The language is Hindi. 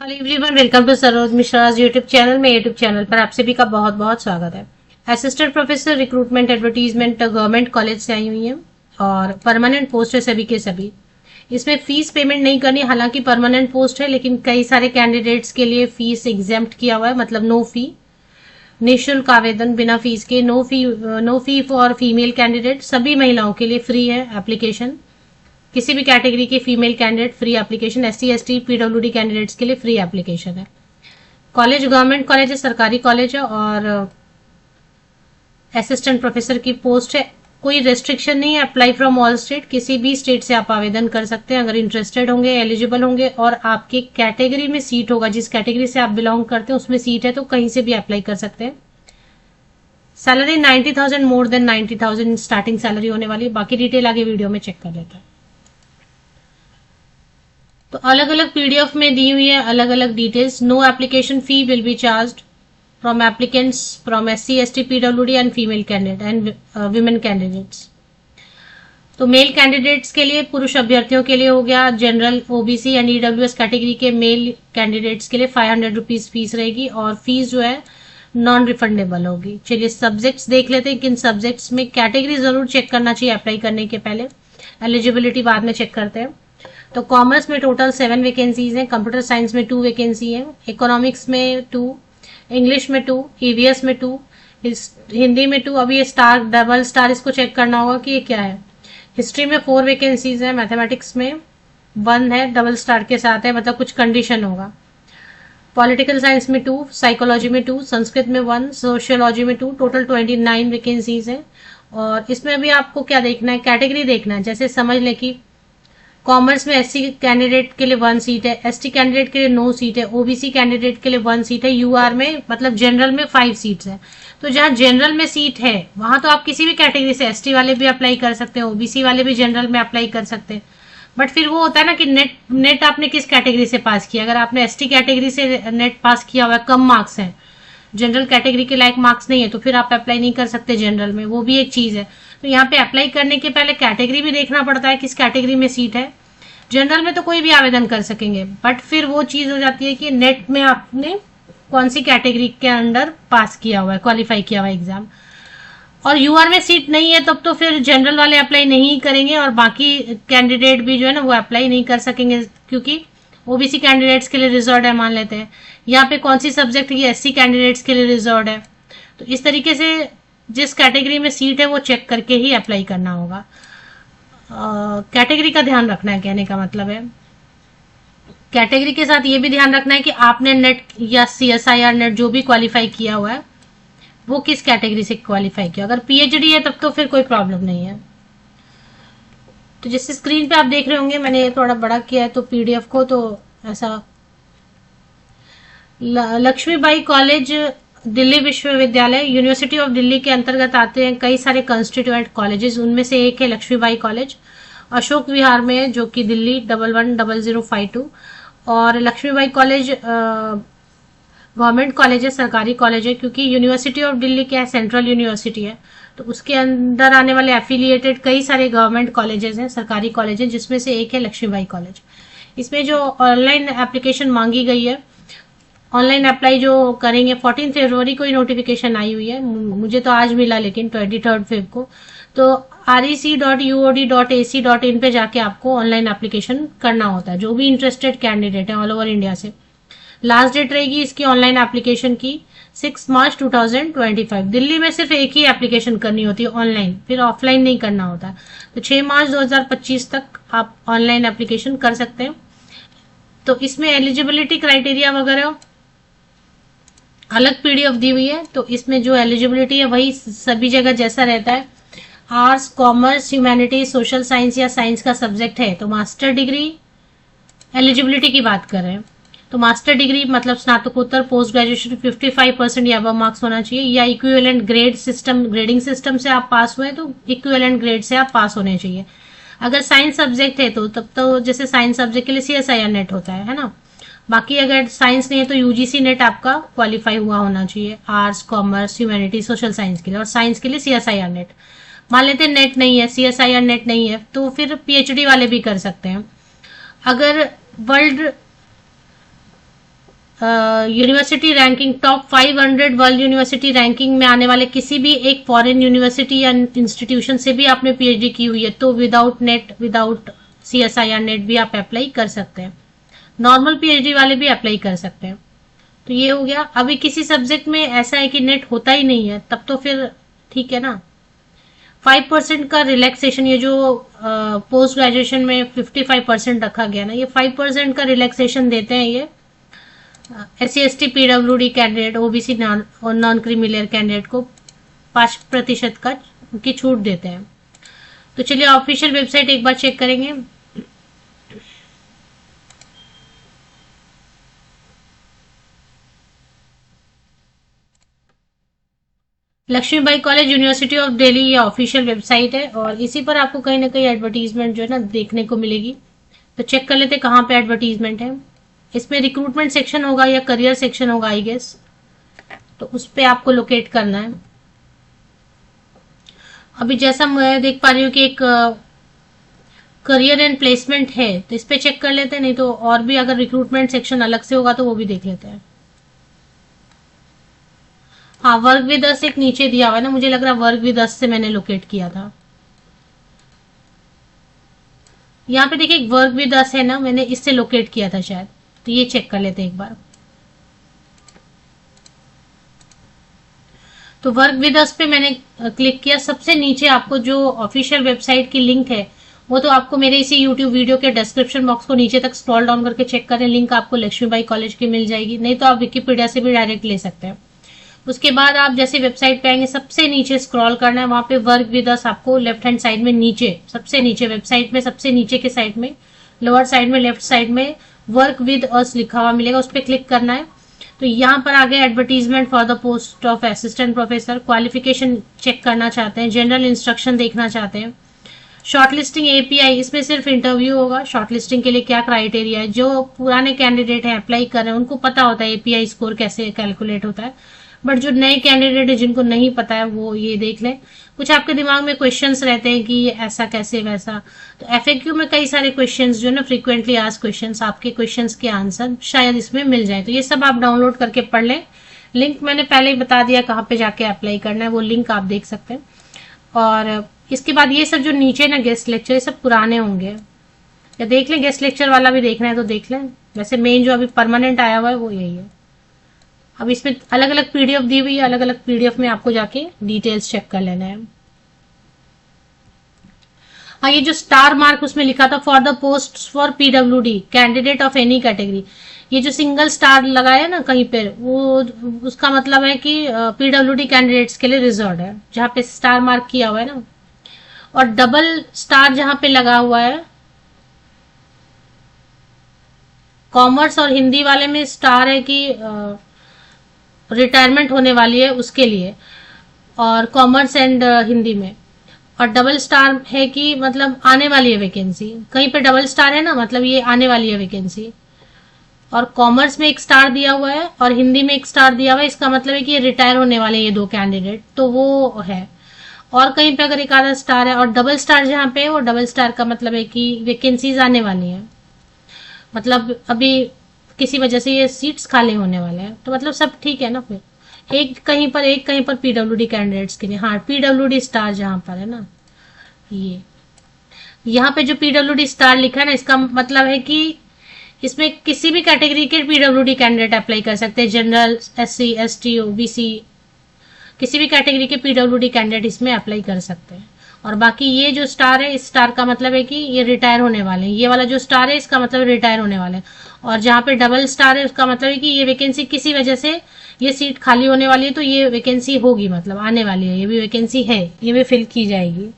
Hello everyone, welcome to Saroj Mishra YouTube channel में। यूट्यूब चैनल पर आप सभी का बहुत बहुत स्वागत है। Assistant professor recruitment advertisement government college से आई हुई है और परमानेंट पोस्ट है सभी के सभी। इसमें फीस पेमेंट नहीं करनी, हालांकि परमानेंट पोस्ट है लेकिन कई सारे कैंडिडेट्स के लिए फीस एग्जेम्प्ट किया हुआ है, मतलब नो फी, निःशुल्क आवेदन बिना फीस के। No fee for female candidate, सभी महिलाओं के लिए फ्री है एप्लीकेशन। किसी भी कैटेगरी के female candidate free application, SC ST PWD candidates के लिए फ्री एप्लीकेशन है। कॉलेज गवर्नमेंट कॉलेज है, सरकारी कॉलेज है और असिस्टेंट प्रोफेसर की पोस्ट है। कोई रेस्ट्रिक्शन नहीं है, अप्लाई फ्रॉम ऑल स्टेट, किसी भी स्टेट से आप आवेदन कर सकते हैं अगर इंटरेस्टेड होंगे, एलिजिबल होंगे और आपके कैटेगरी में सीट होगा, जिस कैटेगरी से आप बिलोंग करते हैं उसमें सीट है तो कहीं से भी अप्लाई कर सकते हैं। Salary 90,000, more than 90,000 starting salary होने वाली है। बाकी डिटेल आगे वीडियो में चेक कर लेते हैं। तो अलग अलग पीडीएफ में दी हुई है अलग अलग details. No application fee will be charged from applicants from SC ST PWD and female candidate and women candidates. तो मेल कैंडिडेट्स के लिए, पुरुष अभ्यर्थियों के लिए हो गया, general OBC and EWS category के मेल कैंडिडेट्स के लिए 500 रुपीज फीस रहेगी और फीस जो है नॉन रिफंडेबल होगी। चलिए सब्जेक्ट्स देख लेते हैं, किन सब्जेक्ट्स में। कैटेगरी जरूर चेक करना चाहिए अप्लाई करने के पहले, एलिजिबिलिटी बाद में चेक करते हैं। तो कॉमर्स में टोटल 7 वैकेंसीज हैं, कंप्यूटर साइंस में 2 वैकेंसी है, इकोनॉमिक्स में 2, इंग्लिश में 2, ईवीएस में 2, हिंदी में 2। अभी ये स्टार डबल स्टार इसको चेक करना होगा कि ये क्या है। हिस्ट्री में 4 वैकेंसीज है, मैथमेटिक्स में 1 है, डबल स्टार के साथ है, मतलब कुछ कंडीशन होगा। पॉलिटिकल साइंस में 2, साइकोलॉजी में 2, संस्कृत में 1, सोशियोलॉजी में 2, टोटल 29 वैकेंसीज है। और इसमें अभी आपको क्या देखना है, कैटेगरी देखना है। जैसे समझ लें कि कॉमर्स में एससी कैंडिडेट के लिए 1 सीट है, एसटी कैंडिडेट के लिए 9 सीट है, ओबीसी कैंडिडेट के लिए 1 सीट है, यूआर में मतलब जनरल में 5 सीट्स है। तो जहां जनरल में सीट है वहां तो आप किसी भी कैटेगरी से, एसटी वाले भी अप्लाई कर सकते हैं, ओबीसी वाले भी जनरल में अप्लाई कर सकते हैं। बट फिर वो होता है ना कि नेट आपने किस कैटेगरी से पास किया। अगर आपने एसटी कैटेगरी से नेट पास किया हुआ है, कम मार्क्स है, जनरल कैटेगरी के लायक मार्क्स नहीं है, तो फिर आप अप्लाई नहीं कर सकते जनरल में, वो भी एक चीज है। तो यहाँ पे अप्लाई करने के पहले कैटेगरी भी देखना पड़ता है, किस कैटेगरी में सीट है। जनरल में तो कोई भी आवेदन कर सकेंगे, बट फिर वो चीज हो जाती है कि नेट में आपने कौन सी कैटेगरी के अंडर पास किया हुआ है, क्वालिफाई किया हुआ है एग्जाम। और यूआर में सीट नहीं है तब तो फिर जनरल वाले अप्लाई नहीं करेंगे और बाकी कैंडिडेट भी जो है ना वो अप्लाई नहीं कर सकेंगे, क्योंकि ओबीसी कैंडिडेट्स के लिए रिजर्व है, मान लेते हैं। यहाँ पे कौन सी सब्जेक्ट है, एससी कैंडिडेट्स के लिए रिजर्व है। तो इस तरीके से जिस कैटेगरी में सीट है वो चेक करके ही अप्लाई करना होगा। कैटेगरी का ध्यान रखना है, कहने का मतलब है। कैटेगरी के साथ ये भी ध्यान रखना है कि आपने नेट या सीएसआईआर नेट जो भी क्वालिफाई किया हुआ है वो किस कैटेगरी से क्वालिफाई किया। अगर पीएचडी है तब तो फिर कोई प्रॉब्लम नहीं है। तो जिस स्क्रीन पे आप देख रहे होंगे, मैंने थोड़ा बड़ा किया है तो पीडीएफ को, तो ऐसा लक्ष्मीबाई कॉलेज दिल्ली विश्वविद्यालय, यूनिवर्सिटी ऑफ दिल्ली के अंतर्गत आते हैं कई सारे कंस्टिट्यूएंट कॉलेजेस, उनमें से एक है लक्ष्मीबाई कॉलेज। अशोक विहार में है, जो कि दिल्ली 110052। और लक्ष्मीबाई कॉलेज गवर्नमेंट कॉलेज है, सरकारी कॉलेज है, क्योंकि यूनिवर्सिटी ऑफ दिल्ली क्या है, सेंट्रल यूनिवर्सिटी है, तो उसके अंदर आने वाले एफिलिएटेड कई सारे गवर्नमेंट कॉलेजेस हैं, सरकारी कॉलेज हैं, जिसमें से एक है लक्ष्मीबाई कॉलेज। इसमें जो ऑनलाइन एप्लीकेशन मांगी गई है, ऑनलाइन अप्लाई जो करेंगे, 14 फरवरी को ही नोटिफिकेशन आई हुई है, मुझे तो आज मिला लेकिन 23 फेब को। तो rec.uod.ac.in पे जाके आपको ऑनलाइन एप्लीकेशन करना होता है, जो भी इंटरेस्टेड कैंडिडेट है ऑल ओवर इंडिया से। लास्ट डेट रहेगी इसकी ऑनलाइन एप्लीकेशन की 6 मार्च 2025। दिल्ली में सिर्फ एक ही एप्लीकेशन करनी होती है ऑनलाइन, फिर ऑफलाइन नहीं करना होता। तो 6 मार्च 2025 तक आप ऑनलाइन एप्लीकेशन कर सकते हैं। तो इसमें एलिजिबिलिटी क्राइटेरिया वगैरह अलग पीडीएफ दी हुई है, तो इसमें जो एलिजिबिलिटी है वही सभी जगह जैसा रहता है। Arts, commerce, humanities, social science या साइंस का सब्जेक्ट है तो मास्टर डिग्री एलिजिबिलिटी की बात कर रहे हैं, तो मास्टर डिग्री मतलब स्नातकोत्तर पोस्ट ग्रेजुएशन 55% या अबव मार्क्स होना चाहिए, या equivalent grade system, grading system से आप पास हुए तो इक्विवेलेंट ग्रेड से आप पास होने चाहिए। अगर साइंस सब्जेक्ट है तो तब तो जैसे साइंस सब्जेक्ट के लिए सीएसआईआर नेट होता है ना। बाकी अगर साइंस नहीं है तो यूजीसी नेट आपका क्वालिफाई हुआ होना चाहिए, arts, commerce, humanity, social science के लिए। और साइंस के लिए सीएसआईआर नेट। मान लेते हैं नेट नहीं है, सीएसआईआर नेट नहीं है, तो फिर पीएचडी वाले भी कर सकते हैं। अगर world university ranking top 500 world university ranking में आने वाले किसी भी एक फॉरेन यूनिवर्सिटी या इंस्टीट्यूशन से भी आपने पीएचडी की हुई है तो without net, without CSIR net भी आप अप्लाई कर सकते हैं। नॉर्मल पीएचडी वाले भी अप्लाई कर सकते हैं। तो ये हो गया। अभी किसी सब्जेक्ट में ऐसा है कि नेट होता ही नहीं है, तब तो फिर ठीक है ना। 5% का रिलैक्सेशन, ये जो पोस्ट ग्रेजुएशन में 55% रखा गया ना, ये 5% का रिलैक्सेशन देते हैं ये SC/ST PWD कैंडिडेट, OBC और नॉन क्रीमिलियर कैंडिडेट को 5% का की छूट देते हैं। तो चलिए ऑफिशियल वेबसाइट एक बार चेक करेंगे। Laxmibai college university of Delhi ये ऑफिशियल वेबसाइट है और इसी पर आपको कहीं ना कहीं एडवर्टीजमेंट जो है ना देखने को मिलेगी। तो चेक कर लेते कहाँ पे एडवर्टीजमेंट है। इसमें रिक्रूटमेंट सेक्शन होगा या करियर सेक्शन होगा आई गेस, तो उस पर आपको लोकेट करना है। अभी जैसा मैं देख पा रही हूँ कि एक करियर एंड प्लेसमेंट है, तो इस पे चेक कर लेते हैं, नहीं तो और भी अगर रिक्रूटमेंट सेक्शन अलग से होगा तो वो भी देख लेते हैं। हाँ, वर्क विद अस एक नीचे दिया हुआ है ना, मुझे लग रहा है वर्क विद अस से मैंने लोकेट किया था। यहाँ पे देखिए वर्क विद अस है ना, मैंने इससे लोकेट किया था शायद, तो ये चेक कर लेते हैं एक बार। तो वर्क विद अस पे मैंने क्लिक किया। सबसे नीचे आपको जो ऑफिशियल वेबसाइट की लिंक है वो तो आपको मेरे इसी यूट्यूब वीडियो के डिस्क्रिप्शन बॉक्स को नीचे तक स्क्रॉल डाउन करके चेक करें, लिंक आपको लक्ष्मीबाई कॉलेज की मिल जाएगी, नहीं तो आप विकिपीडिया से भी डायरेक्ट ले सकते हैं। उसके बाद आप जैसे वेबसाइट पे आएंगे सबसे नीचे स्क्रॉल करना है, वहां पे वर्क विद अस आपको लेफ्ट हैंड साइड में नीचे, सबसे नीचे वेबसाइट में सबसे नीचे के साइड में लोअर साइड में लेफ्ट साइड में वर्क विद अस लिखा हुआ मिलेगा, उस पर क्लिक करना है। तो यहाँ पर आगे advertisement for the post of assistant professor, qualification check करना चाहते हैं, जनरल इंस्ट्रक्शन देखना चाहते हैं, शॉर्टलिस्टिंग API, इसमें सिर्फ इंटरव्यू होगा। शॉर्टलिस्टिंग के लिए क्या क्राइटेरिया है, जो पुराने कैंडिडेट हैं अप्लाई कर रहे हैं उनको पता होता है API स्कोर कैसे कैलकुलेट होता है, बट जो नए कैंडिडेट है जिनको नहीं पता है वो ये देख लें। कुछ आपके दिमाग में क्वेश्चंस रहते हैं कि ये ऐसा कैसे वैसा, तो FAQ में कई सारे क्वेश्चंस जो है ना, फ्रीक्वेंटली आस्क्ड क्वेश्चंस, आपके क्वेश्चंस के आंसर शायद इसमें मिल जाए, तो ये सब आप डाउनलोड करके पढ़ लें। लिंक मैंने पहले ही बता दिया कहाँ पे जाके अप्लाई करना है, वो लिंक आप देख सकते हैं। और इसके बाद ये सब जो नीचे ना गेस्ट लेक्चर, ये सब पुराने होंगे, या देख लें गेस्ट लेक्चर वाला भी देखना है तो देख लें। वैसे मेन जो अभी परमानेंट आया हुआ है वो यही है। अब इसमें अलग अलग PDF दी हुई है, अलग अलग PDF में आपको जाके डिटेल्स चेक कर लेना है। हाँ, ये जो स्टार मार्क उसमें लिखा था for the post for PWD candidate of any category, ये जो सिंगल स्टार लगाया ना कहीं पे, वो उसका मतलब है कि PWD कैंडिडेट्स के लिए रिजर्व है, जहां पे स्टार मार्क किया हुआ है ना। और डबल स्टार जहां पे लगा हुआ है, कॉमर्स और हिंदी वाले में स्टार है कि रिटायरमेंट होने वाली है उसके लिए, और कॉमर्स एंड हिंदी में। और डबल स्टार है कि मतलब आने वाली है वैकेंसी, कहीं पे डबल स्टार है ना, मतलब ये आने वाली है वैकेंसी। और कॉमर्स में एक स्टार दिया हुआ है और हिंदी में एक स्टार दिया हुआ है, इसका मतलब है कि ये रिटायर होने वाले ये दो कैंडिडेट, तो वो है। और कहीं पे अगर एक आधा स्टार है, और डबल स्टार जहाँ पे है वो डबल स्टार का मतलब है कि वैकेंसीज आने वाली है, मतलब अभी किसी वजह से ये सीट्स खाली होने वाले हैं, तो मतलब सब ठीक है ना। फिर एक कहीं पर PWD कैंडिडेट्स के लिए, हाँ PWD स्टार जहां पर है ना, ये यहाँ पे जो PWD स्टार लिखा है ना, इसका मतलब है कि इसमें किसी भी कैटेगरी के PWD कैंडिडेट अप्लाई कर सकते हैं, जनरल, SC ST OBC, किसी भी कैटेगरी के PWD कैंडिडेट इसमें अप्लाई कर सकते हैं। और बाकी ये जो स्टार है, इस स्टार का मतलब है कि ये रिटायर होने वाले हैं, ये वाला जो स्टार है इसका मतलब रिटायर होने वाले हैं। और जहाँ पे डबल स्टार है उसका मतलब है कि ये वैकेंसी किसी वजह से ये सीट खाली होने वाली है, तो ये वैकेंसी होगी, मतलब आने वाली है, ये भी वैकेंसी है, ये भी फिल की जाएगी।